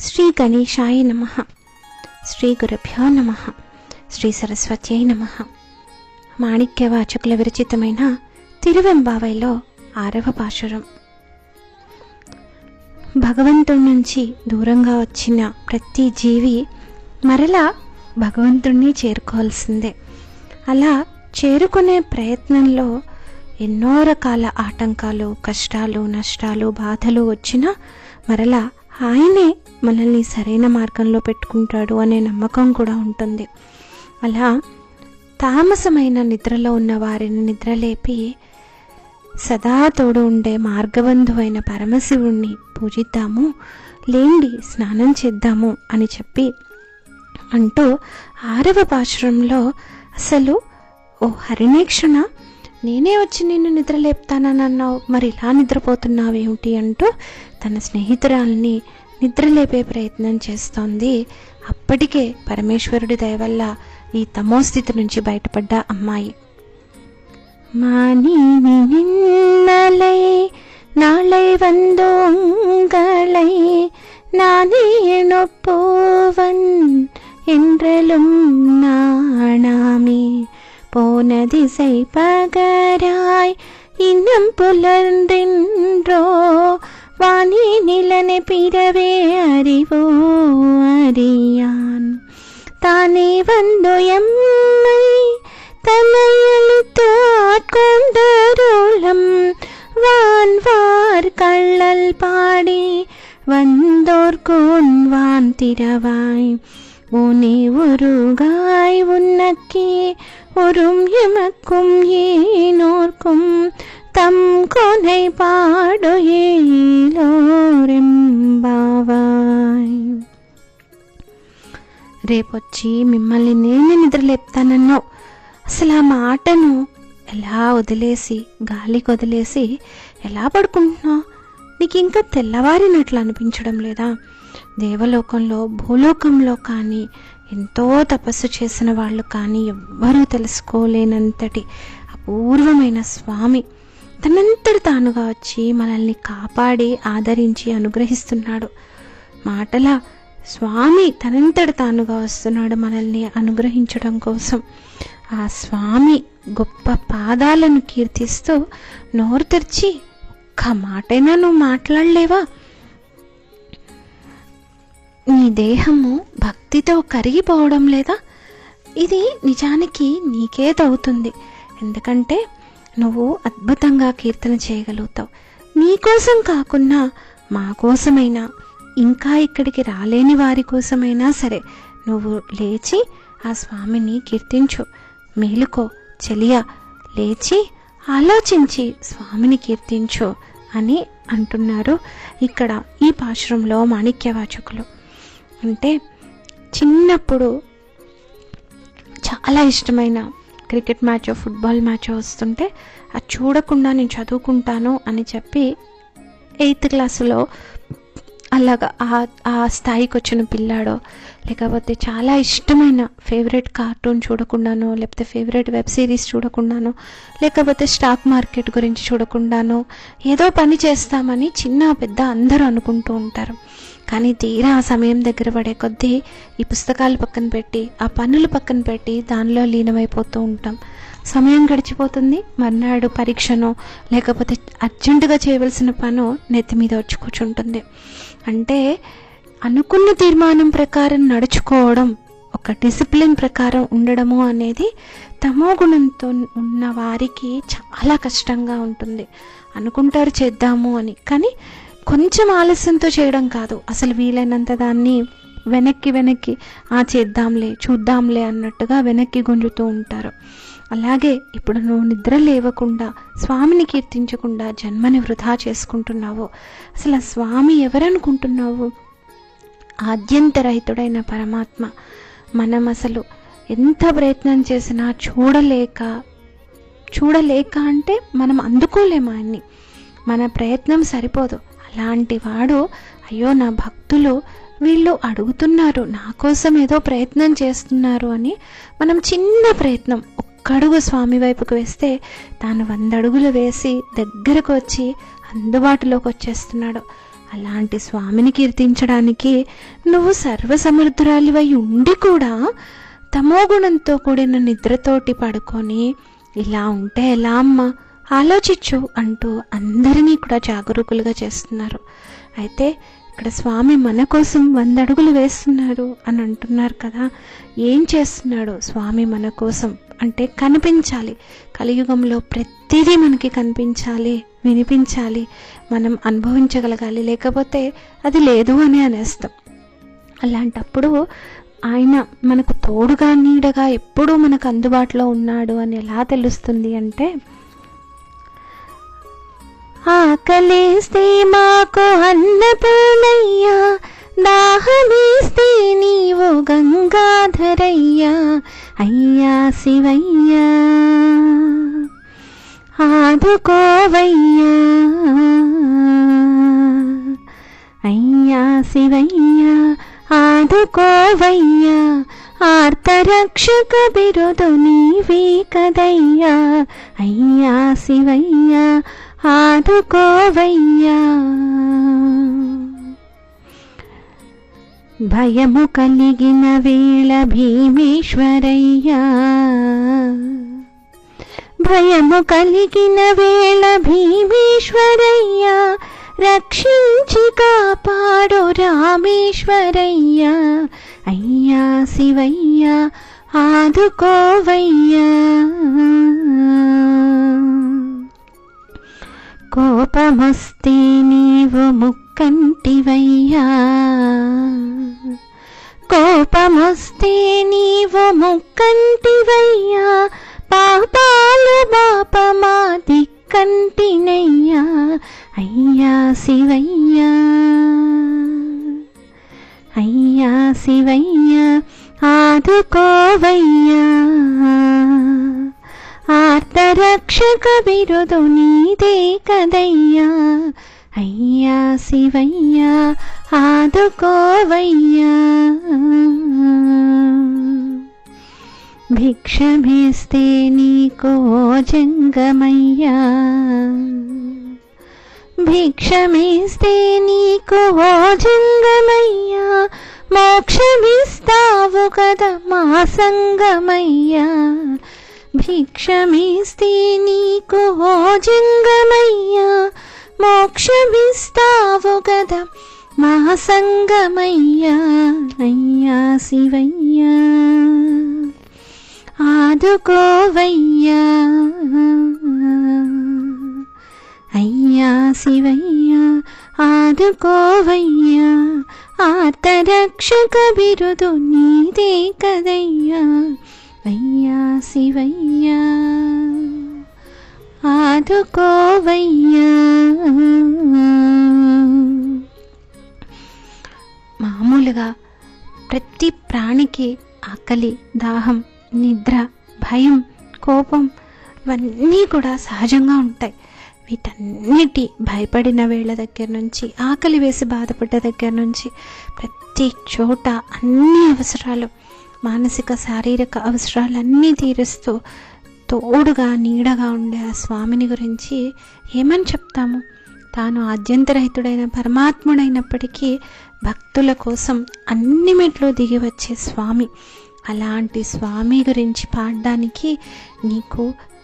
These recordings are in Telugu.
శ్రీ గణేశాయ నమః. శ్రీ గురుభ్యో నమః. శ్రీ సరస్వత్యై నమః. మాణిక్యవాచకుల విరచితమైన తిరువెంబావైలో 6వ పాశురం. భగవంతుడి నుంచి దూరంగా వచ్చిన ప్రతి జీవి మరలా భగవంతుడిని చేరుకోవాల్సిందే. అలా చేరుకునే ప్రయత్నంలో ఎన్నో రకాల ఆటంకాలు, కష్టాలు, నష్టాలు, బాధలు వచ్చినా మరలా ఆయనే మనల్ని సరైన మార్గంలో పెట్టుకుంటాడు అనే నమ్మకం కూడా ఉంటుంది. అలా తామసమైన నిద్రలో ఉన్న వారిని నిద్రలేపి సదా తోడు ఉండే మార్గబంధువైన పరమశివుణ్ణి పూజిద్దాము, లేండి స్నానం చేద్దాము అని చెప్పి అంటూ 6వ పాశురంలో అసలు ఓ హరిణేక్షణ, నేనే వచ్చి నిన్ను నిద్రలేపుతానని అన్నావు, మరి ఇలా నిద్రపోతున్నావేమిటి అంటూ తన స్నేహితురాల్ని నిద్రలేపే ప్రయత్నం చేస్తోంది. అప్పటికే పరమేశ్వరుడి దయ వల్ల ఈ తమోస్థితి నుంచి బయటపడ్డ అమ్మాయి. மானினி நின்னலை நாளை வந்தோங்களை நானே நொப்போவன் என்றலும் நாணாமே போன திசை பகராய் இன்னும் புலர்ந்தென்றோ வாணி நிலனை பிறவே அறிவோ அறியான் தானே வந்தோ எம்மை தன்னையளித்து ஆட்கொண்டருளம் வான்வார் கள்ளல் பாடி வந்தோர்கோன் வான் திரவாய் உனே உருகாய் உன்னக்கே ஒரும் எமக்கும் ஏனோர்க்கும் தம் கொனை பாடு ఏలోరెంబావాయ్. రేపొచ్చి మిమ్మల్ని నేను నిద్రలేపుతానన్నావు. అసలు ఆ మాటను ఎలా వదిలేసి, గాలికి వదిలేసి ఎలా పడుకుంటున్నావు? నీకు ఇంకా తెల్లవారినట్లు అనిపించడం లేదా? దేవలోకంలో, భూలోకంలో కానీ ఎంతో తపస్సు చేసిన వాళ్ళు కానీ ఎవ్వరూ తెలుసుకోలేనంతటి అపూర్వమైన స్వామి తనంతటి తానుగా వచ్చి మనల్ని కాపాడి ఆదరించి అనుగ్రహిస్తున్నాడు. మాటల స్వామి తనంతటి తానుగా వస్తున్నాడు మనల్ని అనుగ్రహించడం కోసం. ఆ స్వామి గొప్ప పాదాలను కీర్తిస్తూ నోరు తెరిచి ఒక్క మాటైనా నువ్వు మాట్లాడలేవా? నీ దేహము భక్తితో కరిగిపోవడం లేదా? ఇది నిజానికి నీకే తవుతుంది. ఎందుకంటే నువ్వు అద్భుతంగా కీర్తన చేయగలుగుతావు. నీకోసం కాకున్నా మా కోసమైనా, ఇంకా ఇక్కడికి రాలేని వారి కోసమైనా సరే నువ్వు లేచి ఆ స్వామిని కీర్తించు. మేలుకో చెలియా, లేచి ఆలోచించి స్వామిని కీర్తించు అని అంటున్నారు ఇక్కడ ఈ పాశురంలో మాణిక్యవాచకులు. అంటే చిన్నప్పుడు చాలా ఇష్టమైన క్రికెట్ మ్యాచ్, ఫుట్బాల్ మ్యాచ్ వస్తుంటే అది చూడకుండా నేను చదువుకుంటాను అని చెప్పి 8th క్లాసులో అలాగా ఆ స్థాయికి వచ్చిన పిల్లాడో, లేకపోతే చాలా ఇష్టమైన ఫేవరెట్ కార్టూన్ చూడకుండానో, లేకపోతే ఫేవరెట్ వెబ్ సిరీస్ చూడకుండానో, లేకపోతే స్టాక్ మార్కెట్ గురించి చూడకుండానో ఏదో పని చేస్తామని చిన్న పెద్ద అందరూ అనుకుంటూ ఉంటారు. కానీ తీరా ఆ సమయం దగ్గర పడే కొద్దీ ఈ పుస్తకాలు పక్కన పెట్టి, ఆ పనులు పక్కన పెట్టి దానిలో లీనమైపోతూ ఉంటాం. సమయం గడిచిపోతుంది. మర్నాడు పరీక్షనో లేకపోతే అర్జెంటుగా చేయవలసిన పనో నెత్తి మీద వచ్చి కూర్చుంటుంది. అంటే అనుకున్న తీర్మానం ప్రకారం నడుచుకోవడం, ఒక డిసిప్లిన్ ప్రకారం ఉండడము అనేది తమో గుణంతో ఉన్న వారికి చాలా కష్టంగా ఉంటుంది. అనుకుంటారు చేద్దాము అని, కానీ కొంచెం ఆలస్యంతో చేయడం కాదు, అసలు వీలైనంత దాన్ని వెనక్కి చేద్దాంలే చూద్దాంలే అన్నట్టుగా వెనక్కి గుంజుతూ ఉంటారు. అలాగే ఇప్పుడు నువ్వు నిద్ర లేవకుండా, స్వామిని కీర్తించకుండా జన్మని వృధా చేసుకుంటున్నావు. అసలు ఆ స్వామి ఎవరనుకుంటున్నావు? ఆద్యంతరహితుడైన పరమాత్మ. మనం అసలు ఎంత ప్రయత్నం చేసినా చూడలేక అంటే మనం అందుకోలేము ఆయన్ని. మన ప్రయత్నం సరిపోదు. అలాంటి వాడు, అయ్యో నా భక్తులు వీళ్ళు అడుగుతున్నారు, నా కోసం ఏదో ప్రయత్నం చేస్తున్నారు అని మనం చిన్న ప్రయత్నం ఒక్కడుగు స్వామి వైపుకు వేస్తే తాను 100 అడుగులు వేసి దగ్గరకు వచ్చి అందుబాటులోకి వచ్చేస్తున్నాడు. అలాంటి స్వామిని కీర్తించడానికి నువ్వు సర్వసమర్థురాలివై ఉండి కూడా తమోగుణంతో కూడిన నిద్రతోటి పడుకొని ఇలా ఉంటే ఎలా అమ్మా, ఆలోచించు అంటూ అందరినీ కూడా జాగరూకులుగా చేస్తున్నారు. అయితే ఇక్కడ స్వామి మన కోసం 100 అడుగులు వేస్తున్నారు అని అంటున్నారు కదా. ఏం చేస్తున్నాడు స్వామి మన కోసం అంటే కనిపించాలి. కలియుగంలో ప్రతిదీ మనకి కనిపించాలి, వినిపించాలి, మనం అనుభవించగలగాలి. లేకపోతే అది లేదు అని అనేస్తాం. అలాంటప్పుడు ఆయన మనకు తోడుగా నీడగా ఎప్పుడూ మనకు అందుబాటులో ఉన్నాడు అని ఎలా తెలుస్తుంది అంటే, ఆకలేస్తే మాకు అన్నపూర్ణయ్యా, దాహమేస్తే నీవు గంగాధరయ్యా, అయ్యా శివయ్యా ఆదుకోవయ్యా, అయ్యా శివయ్యా ఆదుకోవయ్యా, ఆర్తరక్షక బిరుదు నీవే కదయ్యా, అయ్యా శివయ్యా ఆదుకోవయ్యా. భయము కలిగిన వేళ భీమేశ్వరయ్యా, భయము కలిగిన వేళ భీమేశ్వరయ్యా, రక్షించి కాపాడు రామేశ్వరయ్యా, అయ్యా శివయ్యా ఆదుకోవయ్యా. కోపమొస్తే నీవు ముక్కంటివయ్యా, కోపమొస్తే నీవు ముక్కంటివయ్యా, పాపాలు బాపమా దిక్కంటినయ్యా, అయ్యా శివయ్యా, అయ్యా శివయ్యా ఆదుకోవయ్యా, ఆర్తరక్షక బిరుదు నీదే కదయ్యా, అయ్యా శివయ్యా ఆదుకోవయ్యా. భిక్షమేస్తే నీకు ఓ జంగమయ్యా, భిక్షమేస్తే నీకు ఓ జంగమయ్యా, మోక్షమిస్తావు కదా మా సంగమయ్యా, భిక్షమేస్తే నీకు ఓ జంగమయ్యా, మోక్షమిస్తావు కదా మా సంగమయ్యా, అయ్యా శివయ్యా ఆదుకోవయ్యా, అయ్యా శివయ్యా ఆదుకోవయ్యా, ఆర్తరక్షక బిరుదు నీదే కదయ్యా, అయ్యా శివయ్యా ఆదుకోవయ్యా. మామూలుగా ప్రతి ప్రాణికి ఆకలి, దాహం, నిద్ర, భయం, కోపం ఇవన్నీ కూడా సహజంగా ఉంటాయి. వీటన్నిటి భయపడిన వేళ దగ్గర నుంచి, ఆకలి వేసి బాధపడ్డ దగ్గర నుంచి ప్రతి చోట అన్ని అవసరాలు, మానసిక శారీరక అవసరాలన్నీ తీరుస్తూ తోడుగా నీడగా ఉండే ఆ స్వామిని గురించి ఏమని చెప్తాము? తాను ఆద్యంతరహితుడైన పరమాత్ముడైనప్పటికీ భక్తుల కోసం అన్ని మెట్లు దిగి వచ్చే స్వామి. అలాంటి స్వామి గురించి పాడడానికి నీకు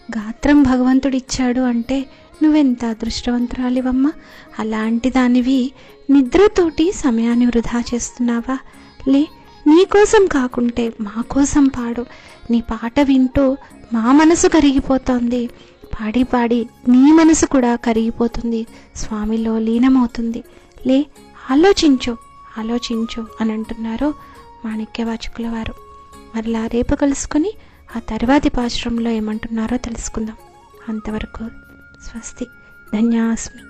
గాత్రం భగవంతుడిచ్చాడు అంటే నువ్వెంత అదృష్టవంతురాలివమ్మా. అలాంటి దానివి నిద్రతోటి సమయాన్ని వృధా చేస్తున్నావా? లే, నీ కోసం కాకుంటే మా కోసం పాడు. నీ పాట వింటూ మా మనసు కరిగిపోతుంది. పాడి పాడి నీ మనసు కూడా కరిగిపోతుంది, స్వామిలో లీనమవుతుంది. లే, ఆలోచించు ఆలోచించు అని అంటున్నారు మాణిక్యవాచకుల వారు. మరలా రేపు కలుసుకొని ఆ తర్వాతి పాశ్రంలో ఏమంటున్నారో తెలుసుకుందాం. అంతవరకు స్వస్తి. ధన్యాస్మి.